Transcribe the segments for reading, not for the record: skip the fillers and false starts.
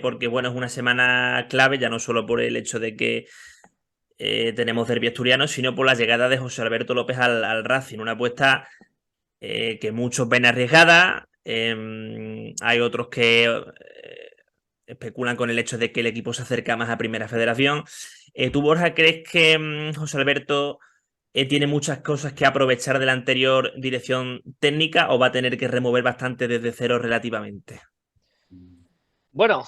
porque bueno, es una semana clave, ya no solo por el hecho de que tenemos derbi asturiano, sino por la llegada de José Alberto López al Racing, una apuesta que muchos ven arriesgada, hay otros que especulan con el hecho de que el equipo se acerca más a Primera Federación. ¿Tú, Borja, crees que José Alberto tiene muchas cosas que aprovechar de la anterior dirección técnica o va a tener que remover bastante desde cero relativamente? Bueno,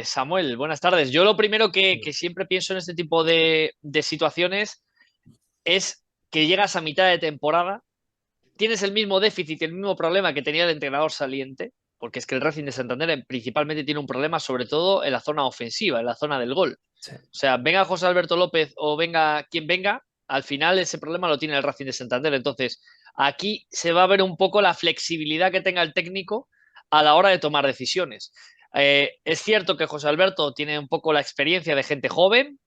Samuel, buenas tardes. Yo lo primero que siempre pienso en este tipo de situaciones es que llegas a mitad de temporada, tienes el mismo déficit, el mismo problema que tenía el entrenador saliente, porque es que el Racing de Santander principalmente tiene un problema sobre todo en la zona ofensiva, en la zona del gol. Sí. O sea, venga José Alberto López o venga quien venga, al final ese problema lo tiene el Racing de Santander. Entonces, aquí se va a ver un poco la flexibilidad que tenga el técnico a la hora de tomar decisiones. Es cierto que José Alberto tiene un poco la experiencia de gente joven,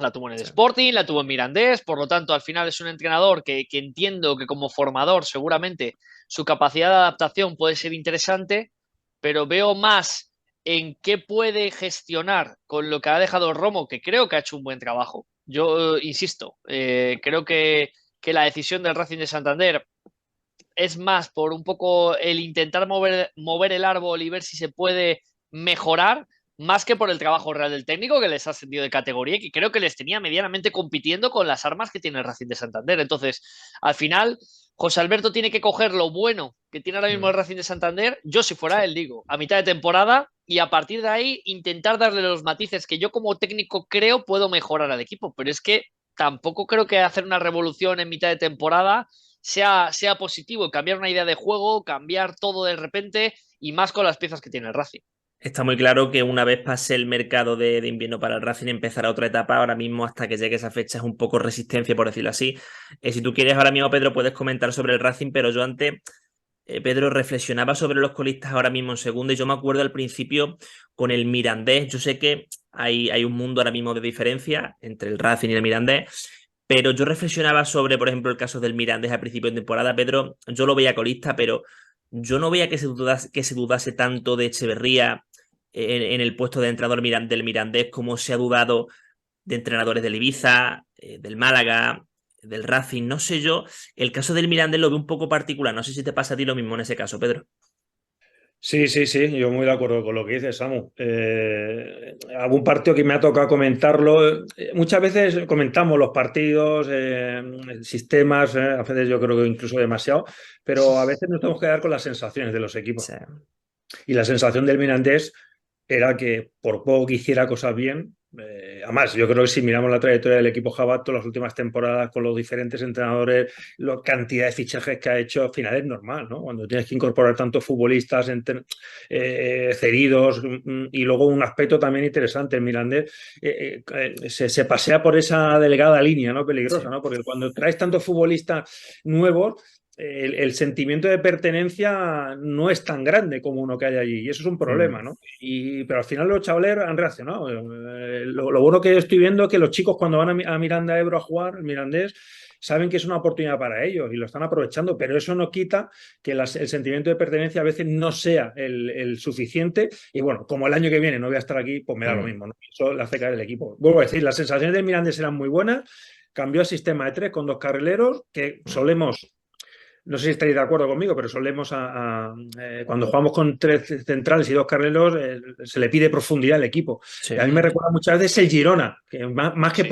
la tuvo en el Sí. Sporting, la tuvo en Mirandés, por lo tanto, al final es un entrenador que entiendo que como formador seguramente su capacidad de adaptación puede ser interesante, pero veo más en qué puede gestionar con lo que ha dejado Romo, que creo que ha hecho un buen trabajo. Yo insisto, creo que la decisión del Racing de Santander es más por un poco el intentar mover el árbol y ver si se puede mejorar, más que por el trabajo real del técnico que les ha ascendido de categoría y que creo que les tenía medianamente compitiendo con las armas que tiene el Racing de Santander. Entonces, al final, José Alberto tiene que coger lo bueno que tiene ahora mismo el Racing de Santander. Yo, si fuera Sí. él, digo, a mitad de temporada y a partir de ahí intentar darle los matices que yo como técnico creo puedo mejorar al equipo. Pero es que tampoco creo que hacer una revolución en mitad de temporada sea positivo, cambiar una idea de juego, cambiar todo de repente y más con las piezas que tiene el Racing. Está muy claro que una vez pase el mercado de invierno para el Racing, empezará otra etapa. Ahora mismo, hasta que llegue esa fecha, es un poco resistencia, por decirlo así. Si tú quieres, ahora mismo, Pedro, puedes comentar sobre el Racing, pero yo antes, Pedro, reflexionaba sobre los colistas ahora mismo en segunda y yo me acuerdo al principio con el Mirandés. Yo sé que hay un mundo ahora mismo de diferencia entre el Racing y el Mirandés, pero yo reflexionaba sobre, por ejemplo, el caso del Mirandés al principio de temporada. Pedro, yo lo veía colista, pero yo no veía que se dudase tanto de Echeverría en el puesto de entrenador del Mirandés, como se ha dudado de entrenadores del Ibiza, del Málaga, del Racing, no sé yo. El caso del Mirandés lo veo un poco particular. No sé si te pasa a ti lo mismo en ese caso, Pedro. Sí, sí, sí, yo muy de acuerdo con lo que dices, Samu. Algún partido que me ha tocado comentarlo. Muchas veces comentamos los partidos, sistemas, a veces yo creo que incluso demasiado, pero a veces nos tenemos que dar con las sensaciones de los equipos. Sí. Y la sensación del Mirandés era que por poco que hiciera cosas bien, además yo creo que si miramos la trayectoria del equipo Jabato las últimas temporadas con los diferentes entrenadores, la cantidad de fichajes que ha hecho, al final es normal, ¿no? Cuando tienes que incorporar tantos futbolistas cedidos y luego un aspecto también interesante, el Mirandés se pasea por esa delgada línea, ¿no? Peligrosa, Sí. ¿no? Porque cuando traes tantos futbolistas nuevos, el sentimiento de pertenencia no es tan grande como uno que hay allí y eso es un Mm. problema, ¿no? Pero al final los chavales han reaccionado. Lo bueno que estoy viendo es que los chicos cuando van a Miranda Ebro a jugar, el Mirandés, saben que es una oportunidad para ellos y lo están aprovechando, pero eso no quita que el sentimiento de pertenencia a veces no sea el suficiente y bueno, como el año que viene no voy a estar aquí, pues me da lo Mm. mismo, ¿no? Eso le hace caer el equipo. Vuelvo a decir, las sensaciones del Mirandés eran muy buenas, cambió al sistema de tres con dos carrileros, que Mm. solemos no sé si estáis de acuerdo conmigo, pero solemos cuando jugamos con tres centrales y dos carrileros, se le pide profundidad al equipo. Y a Sí. mí me recuerda muchas veces el Girona, que Sí, más que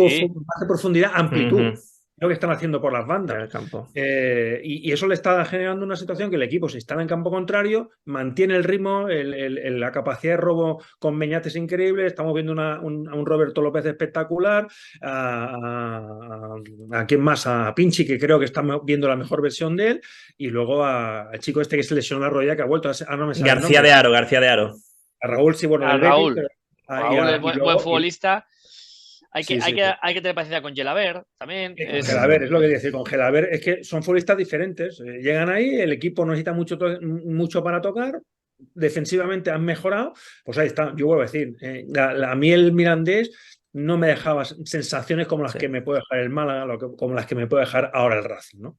profundidad, amplitud. Ujú. Lo que están haciendo por las En bandas. el campo. Y eso le está generando una situación que el equipo se instala en campo contrario, mantiene el ritmo, la capacidad de robo con Beñat es increíble. Estamos viendo a un Roberto López espectacular, a quién más, a Pinchi, que creo que estamos viendo la mejor versión de él, y luego al chico este que se lesionó la rodilla, que ha vuelto, no me sale el García nombre, de Aro, García de Aro. a Raúl, sí, bueno, a del Betis, Raúl. pero, Raúl es y buen luego, futbolista. Hay que, sí, hay sí, que, sí. hay que tener paciencia con Gelaber también. Con Es, Gelaber, es lo que decir, con Gelaber es que son futbolistas diferentes. Llegan ahí, el equipo no necesita mucho para tocar, defensivamente han mejorado, pues ahí está. Yo vuelvo a decir, a mí el Mirandés no me dejaba sensaciones como las Sí. que me puede dejar el Málaga, como las que me puede dejar ahora el Racing, ¿no?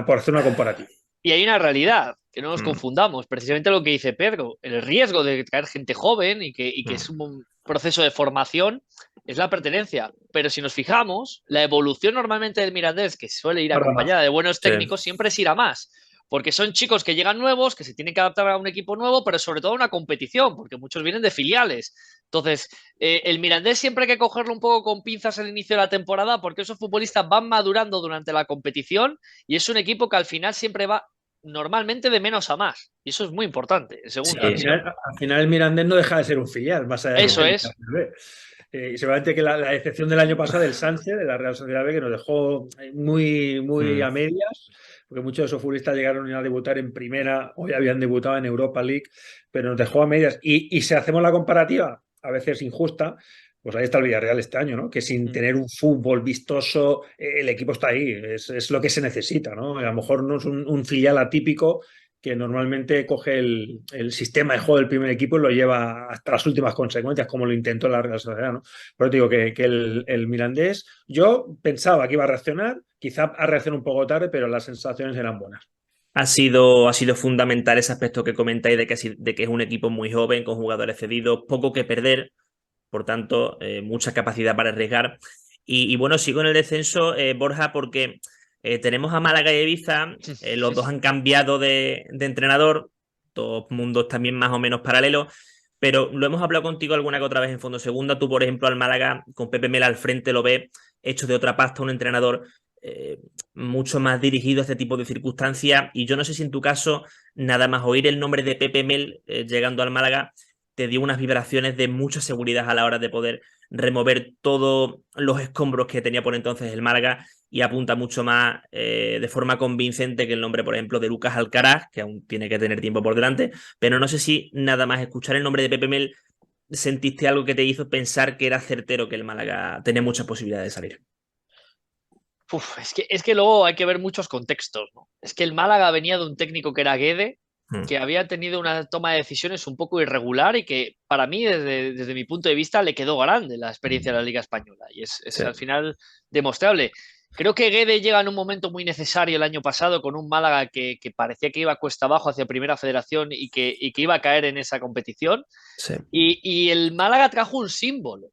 Por hacer una comparativa. Y hay una realidad, que no nos Mm, confundamos, precisamente lo que dice Pedro, el riesgo de traer gente joven y que es mm. un proceso de formación es la pertenencia. Pero si nos fijamos, la evolución normalmente del Mirandés, que suele ir Tarda más. acompañada de buenos Sí. técnicos, siempre es ir a más. Porque son chicos que llegan nuevos, que se tienen que adaptar a un equipo nuevo, pero sobre todo a una competición, porque muchos vienen de filiales. Entonces, el Mirandés siempre hay que cogerlo un poco con pinzas al inicio de la temporada, porque esos futbolistas van madurando durante la competición y es un equipo que al final siempre va normalmente de menos a más. Y eso es muy importante en Sí, segunda división. Al final el Mirandés no deja de ser un filial, más allá de que Eso esté en la es. CB. Y seguramente que la excepción del año pasado del Sánchez, de la Real Sociedad B, que nos dejó muy Mm. a medias, porque muchos de esos futbolistas llegaron a debutar en primera, hoy habían debutado en Europa League, pero nos dejó a medias. Y si hacemos la comparativa, a veces injusta, pues ahí está el Villarreal este año, ¿no? Que sin Mm. tener un fútbol vistoso, el equipo está ahí, es lo que se necesita, ¿no? A lo mejor no es un filial atípico que normalmente coge el sistema de juego del primer equipo y lo lleva hasta las últimas consecuencias, como lo intentó la Real Sociedad, ¿no? Pero te digo que el Mirandés, yo pensaba que iba a reaccionar, quizá ha reaccionado un poco tarde, pero las sensaciones eran buenas. Ha sido fundamental ese aspecto que comentáis de que es un equipo muy joven, con jugadores cedidos, poco que perder, por tanto, mucha capacidad para arriesgar. Y bueno, sigo en el descenso, Borja, porque tenemos a Málaga y Ibiza, los dos han cambiado de entrenador, dos mundos también más o menos paralelos, pero lo hemos hablado contigo alguna que otra vez en Fondo Segunda. Tú, por ejemplo, al Málaga, con Pepe Mel al frente, lo ves hecho de otra pasta, un entrenador eh, mucho más dirigido a este tipo de circunstancias. Y yo no sé si en tu caso, nada más oír el nombre de Pepe Mel llegando al Málaga, te dio unas vibraciones de mucha seguridad a la hora de poder remover todos los escombros que tenía por entonces el Málaga y apunta mucho más de forma convincente que el nombre, por ejemplo, de Lucas Alcaraz, que aún tiene que tener tiempo por delante, pero no sé si nada más escuchar el nombre de Pepe Mel sentiste algo que te hizo pensar que era certero que el Málaga tenía muchas posibilidades de salir. Uf, es que luego hay que ver muchos contextos, ¿no? Es que el Málaga venía de un técnico que era Guede, Mm, que había tenido una toma de decisiones un poco irregular y que para mí, desde mi punto de vista, le quedó grande la experiencia de la Liga Española. Y es sí. al final demostrable. Creo que Guede llega en un momento muy necesario el año pasado con un Málaga que parecía que iba cuesta abajo hacia Primera Federación y que iba a caer en esa competición. Sí. Y el Málaga trajo un símbolo.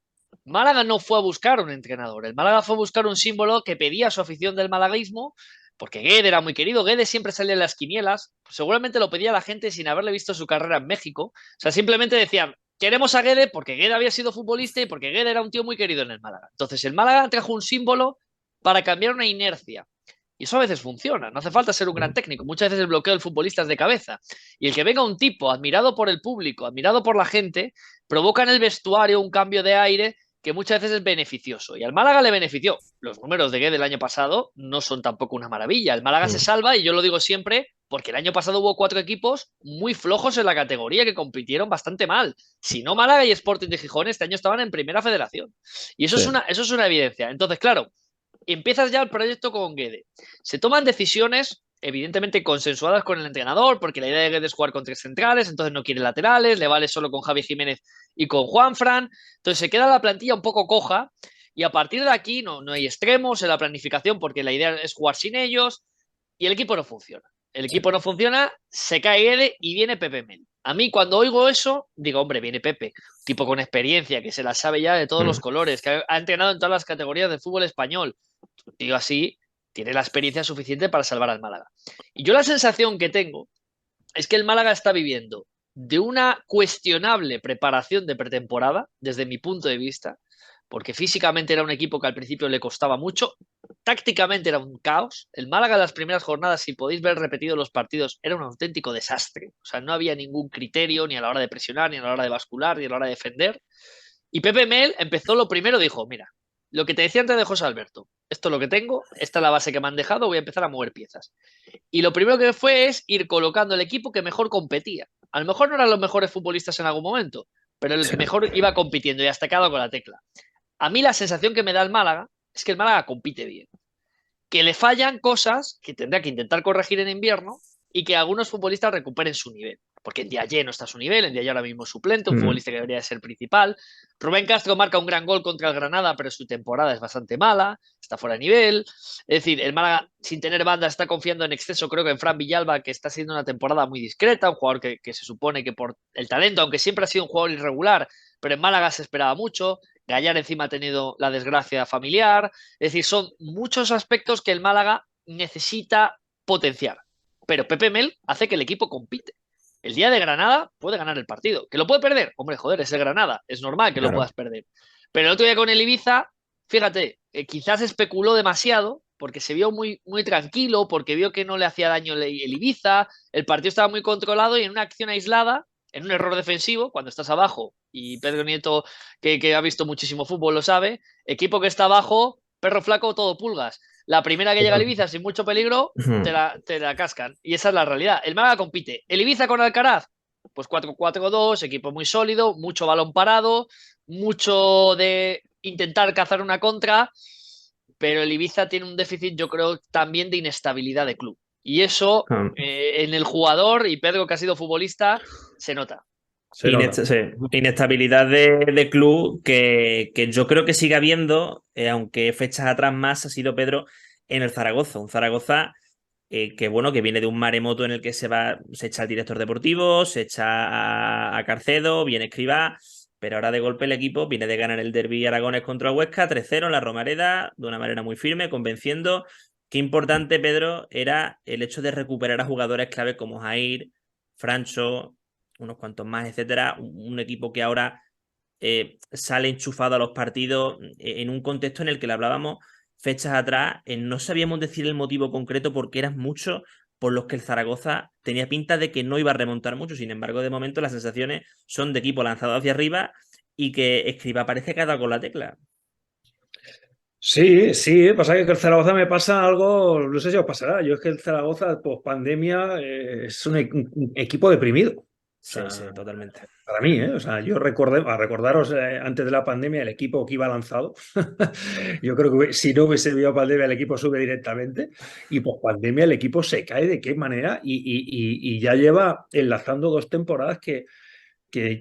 Málaga no fue a buscar un entrenador. El Málaga fue a buscar un símbolo que pedía su afición del malaguismo, porque Guede era muy querido. Guede siempre salía en las quinielas. Seguramente lo pedía la gente sin haberle visto su carrera en México. O sea, simplemente decían, queremos a Guede porque Guede había sido futbolista y porque Guede era un tío muy querido en el Málaga. Entonces, el Málaga trajo un símbolo para cambiar una inercia. Y eso a veces funciona, no hace falta ser un gran Mm, técnico. Muchas veces el bloqueo del futbolista es de cabeza. Y el que venga un tipo admirado por el público, admirado por la gente, provoca en el vestuario un cambio de aire que muchas veces es beneficioso. Y al Málaga le benefició. Los números de Guede del año pasado no son tampoco una maravilla. El Málaga se mm, salva, y yo lo digo siempre, porque el año pasado hubo 4 equipos muy flojos en la categoría que compitieron bastante mal. Si no, Málaga y Sporting de Gijón este año estaban en Primera Federación. Y sí. eso es una evidencia. Entonces, claro, empiezas ya el proyecto con Guede. Se toman decisiones, evidentemente consensuadas con el entrenador, porque la idea de Guede es jugar con 3 centrales, entonces no quiere laterales, le vale solo con Javi Jiménez y con Juanfran. Entonces se queda la plantilla un poco coja y a partir de aquí no hay extremos en la planificación porque la idea es jugar sin ellos y el equipo no funciona. El Sí. equipo no funciona, se cae Guede y viene Pepe Mel. A mí cuando oigo eso, digo, hombre, viene Pepe, tipo con experiencia, que se la sabe ya de todos los Mm. colores, que ha entrenado en todas las categorías de fútbol español. Un tío así tiene la experiencia suficiente para salvar al Málaga. Y yo la sensación que tengo es que el Málaga está viviendo de una cuestionable preparación de pretemporada, desde mi punto de vista, porque físicamente era un equipo que al principio le costaba mucho, tácticamente era un caos. El Málaga en las primeras jornadas, si podéis ver repetidos los partidos, era un auténtico desastre. O sea, no había ningún criterio ni a la hora de presionar, ni a la hora de bascular, ni a la hora de defender. Y Pepe Mel empezó lo primero, dijo, mira, lo que te decía antes de José Alberto, esto es lo que tengo, esta es la base que me han dejado, voy a empezar a mover piezas. Y lo primero que fue es ir colocando el equipo que mejor competía. A lo mejor no eran los mejores futbolistas en algún momento, pero el Sí. que mejor iba compitiendo y hasta quedado con la tecla. A mí la sensación que me da el Málaga es que el Málaga compite bien. Que le fallan cosas que tendrá que intentar corregir en invierno y que algunos futbolistas recuperen su nivel. Porque en Diaye no está a su nivel, en Diaye ahora mismo es suplente, un futbolista que debería ser principal. Rubén Castro marca un gran gol contra el Granada, pero su temporada es bastante mala, está fuera de nivel. Es decir, el Málaga, sin tener banda, está confiando en exceso, creo que en Fran Villalba, que está siendo una temporada muy discreta, un jugador que se supone que por el talento, aunque siempre ha sido un jugador irregular, pero en Málaga se esperaba mucho. Gallar encima ha tenido la desgracia familiar. Es decir, son muchos aspectos que el Málaga necesita potenciar. Pero Pepe Mel hace que el equipo compite. El día de Granada puede ganar el partido. ¿Que lo puede perder? Hombre, joder, es el Granada. Es normal que lo puedas perder. Pero el otro día con el Ibiza, fíjate, quizás especuló demasiado porque se vio muy, muy tranquilo, porque vio que no le hacía daño el Ibiza, el partido estaba muy controlado y en una acción aislada, en un error defensivo, cuando estás abajo, y Pedro Nieto, que ha visto muchísimo fútbol, lo sabe, equipo que está abajo, perro flaco, todo pulgas. La primera que llega al Ibiza sin mucho peligro, te la cascan. Y esa es la realidad. El Málaga compite. El Ibiza con Alcaraz, pues 4-4-2, equipo muy sólido, mucho balón parado, mucho de intentar cazar una contra, pero el Ibiza tiene un déficit, yo creo, también de inestabilidad de club. Y eso en el jugador, y Pedro, que ha sido futbolista, se nota. Sí, inestabilidad de club que yo creo que sigue habiendo, aunque fechas atrás más ha sido, Pedro, en el Zaragoza. Un Zaragoza que bueno, que viene de un maremoto en el que se echa al director deportivo, se echa a Carcedo, viene Escribá, pero ahora de golpe el equipo viene de ganar el derbi Aragones contra Huesca, 3-0 en la Romareda, de una manera muy firme, convenciendo. Qué importante, Pedro, era el hecho de recuperar a jugadores clave como Jair, Francho, unos cuantos más, etcétera. Un equipo que ahora sale enchufado a los partidos en un contexto en el que le hablábamos fechas atrás, no sabíamos decir el motivo concreto porque eran muchos por los que el Zaragoza tenía pinta de que no iba a remontar mucho. Sin embargo, de momento las sensaciones son de equipo lanzado hacia arriba y que Escribá parece que ha dado con la tecla. Sí, sí, pasa que el Zaragoza me pasa algo, no sé si os pasará. Yo es que el Zaragoza, post pandemia, es un equipo deprimido. Sí, sí, totalmente. Para mí, ¿eh? O sea, yo recordaros antes de la pandemia el equipo que iba lanzado. Yo creo que si no hubiese habido pandemia el equipo sube directamente y post pandemia el equipo se cae de qué manera y ya lleva enlazando 2 temporadas que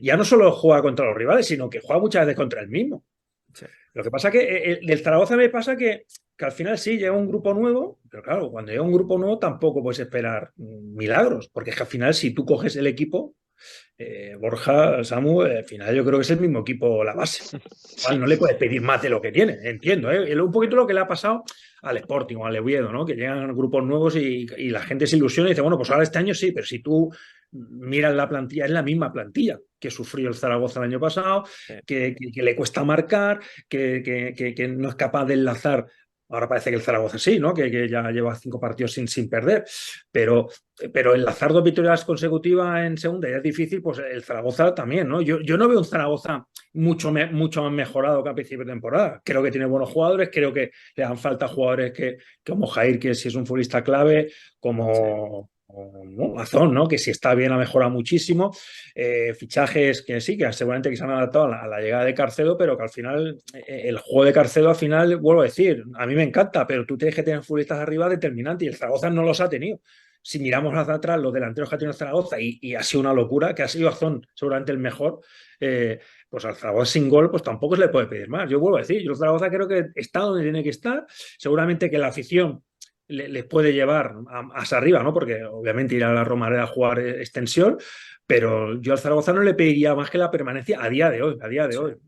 ya no solo juega contra los rivales, sino que juega muchas veces contra el mismo. Sí. Lo que pasa es que del Zaragoza me pasa que al final sí llega un grupo nuevo, pero claro, cuando llega un grupo nuevo tampoco puedes esperar milagros, porque es que al final si tú coges el equipo, Borja, Samu, al final yo creo que es el mismo equipo la base. Igual no le puedes pedir más de lo que tiene, entiendo. Es un poquito lo que le ha pasado al Sporting o al Oviedo, ¿no? Que llegan grupos nuevos y la gente se ilusiona y dice, bueno, pues ahora este año sí, pero si tú miras la plantilla, es la misma plantilla que sufrió el Zaragoza el año pasado, sí. que le cuesta marcar, que no es capaz de enlazar. Ahora parece que el Zaragoza sí, ¿no? Que ya lleva 5 partidos sin perder, pero enlazar 2 victorias consecutivas en segunda ya es difícil, pues el Zaragoza también, ¿no? Yo no veo un Zaragoza mucho más mejorado que a principio de temporada. Creo que tiene buenos jugadores, creo que le dan falta jugadores como Jair, que si es un futbolista clave, como... ¿no? Azón, ¿no? Que si está bien ha mejorado muchísimo. Fichajes que sí, que seguramente que se han adaptado a la llegada de Carcedo, pero que al final, el juego de Carcedo al final, vuelvo a decir, a mí me encanta, pero tú tienes que tener futbolistas arriba determinantes y el Zaragoza no los ha tenido. Si miramos hacia atrás los delanteros que ha tenido el Zaragoza y ha sido una locura, que ha sido Azón seguramente el mejor, pues al Zaragoza sin gol, pues tampoco se le puede pedir más. Yo vuelvo a decir, yo el Zaragoza creo que está donde tiene que estar, seguramente que la afición les puede llevar hacia arriba, ¿no? Porque obviamente ir a la Romareda a jugar extensión, pero yo al Zaragoza no le pediría más que la permanencia a día de hoy.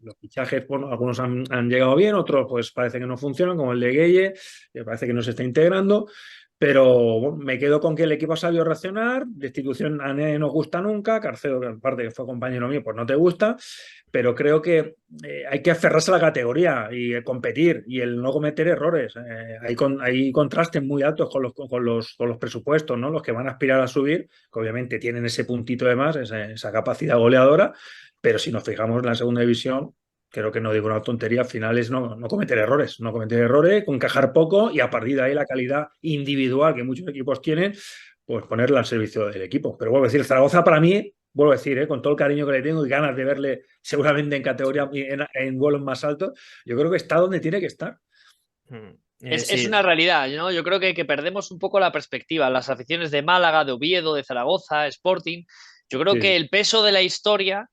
Los fichajes, bueno, algunos han llegado bien, otros pues parece que no funcionan, como el de Gueye, que parece que no se está integrando. Pero bueno, me quedo con que el equipo ha sabido reaccionar. Destitución a nadie nos gusta nunca. Carcedo, que aparte que fue compañero mío, pues no te gusta. Pero creo que hay que aferrarse a la categoría y competir y el no cometer errores. Hay contrastes muy altos con los presupuestos, ¿no? Los que van a aspirar a subir, que obviamente tienen ese puntito de más, esa capacidad goleadora. Pero si nos fijamos en la segunda división, creo que no digo una tontería, al final es no cometer errores, encajar poco y a partir de ahí la calidad individual que muchos equipos tienen, pues ponerla al servicio del equipo. Pero vuelvo a decir, Zaragoza para mí, vuelvo a decir, con todo el cariño que le tengo y ganas de verle seguramente en categoría, en vuelos más altos, yo creo que está donde tiene que estar. Es Sí. una realidad, ¿no? Yo creo que perdemos un poco la perspectiva. Las aficiones de Málaga, de Oviedo, de Zaragoza, Sporting. Yo creo Sí, que sí. el peso de la historia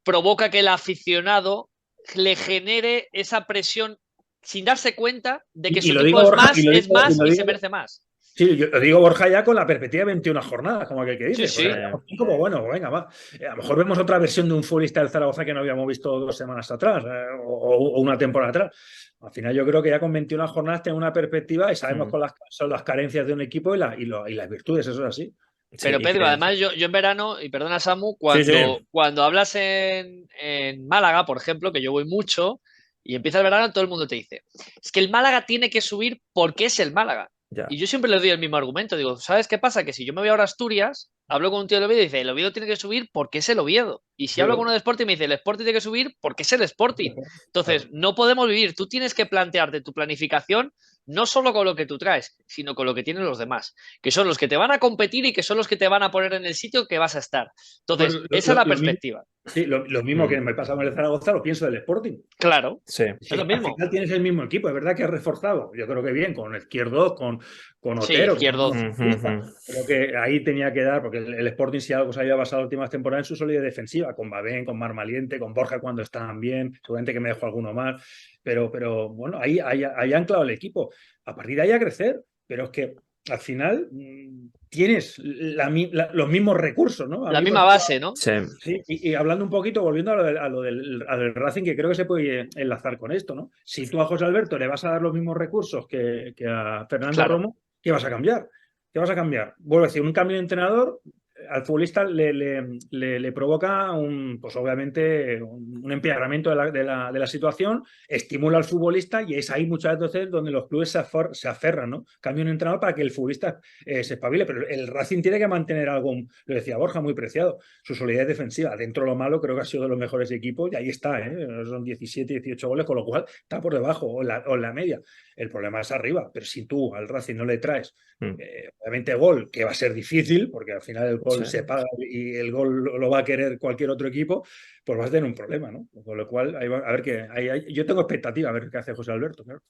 provoca que el aficionado le genere esa presión sin darse cuenta de que Y su lo equipo digo, Borja, es más y se merece más. sí, yo lo digo, Borja, ya con la perspectiva de 21 jornadas, como aquel que Sí, dice. Pues sí. llevamos 5, pues bueno, pues venga, va. A lo mejor vemos otra versión de un futbolista del Zaragoza que no habíamos visto 2 semanas atrás, o una temporada atrás. Al final yo creo que ya con 21 jornadas tenemos una perspectiva y sabemos cuáles son las carencias de un equipo y las virtudes, eso es así. Sí, Pero y Pedro, que... además yo en verano, y perdona Samu, Sí, sí. cuando hablas en Málaga, por ejemplo, que yo voy mucho, y empieza el verano, todo el mundo te dice, es que el Málaga tiene que subir porque es el Málaga. Ya. Y yo siempre le doy el mismo argumento. Digo, ¿sabes qué pasa? Que si yo me voy ahora a Asturias, hablo con un tío del Oviedo y dice, el Oviedo tiene que subir porque es el Oviedo. Y si hablo con uno de Sporting, me dice, el Sporting tiene que subir porque es el Sporting. Entonces, no podemos vivir. Tú tienes que plantearte tu planificación no solo con lo que tú traes, sino con lo que tienen los demás, que son los que te van a competir y que son los que te van a poner en el sitio que vas a estar. Pues Entonces, esa es la perspectiva. sí, lo mismo que me pasa con el Zaragoza, lo pienso del Sporting. Claro, Sí. es lo Al mismo. final tienes el mismo equipo, es verdad que has reforzado, yo creo que bien, con Izquierdo, con Sí, Otero, Izquierdo. creo que ahí tenía que dar, porque el Sporting si algo se había basado las últimas temporadas en su solidez defensiva, con Babén, con Marmaliente, con Borja cuando estaban bien, seguramente que me dejó alguno más, pero bueno, ahí ha anclado el equipo. A partir de ahí a crecer, pero es que al final tienes los mismos recursos, ¿no? A La mí, por misma ejemplo, base, ¿no? Sí. sí, y hablando un poquito, volviendo al Racing, que creo que se puede enlazar con esto, ¿no? Si tú a José Alberto le vas a dar los mismos recursos que a Fernando Claro. Romo, ¿qué vas a cambiar? ¿Qué vas a cambiar? Vuelvo a decir, un cambio de entrenador al futbolista le provoca pues obviamente un empeoramiento de la situación, estimula al futbolista y es ahí muchas veces donde los clubes se aferran, ¿no? Cambia un entrenador para que el futbolista se espabile, pero el Racing tiene que mantener algo, lo decía Borja, muy preciado, su solidez defensiva. Dentro de lo malo creo que ha sido de los mejores equipos y ahí está, ¿eh? Son 17, 18 goles, con lo cual está por debajo o en la media. El problema es arriba, pero si tú al Racing no le traes obviamente gol, que va a ser difícil, porque al final el gol se paga y el gol lo va a querer cualquier otro equipo, pues vas a tener un problema, ¿no? Con lo cual, a ver qué. Yo tengo expectativa a ver qué hace José Alberto, claro.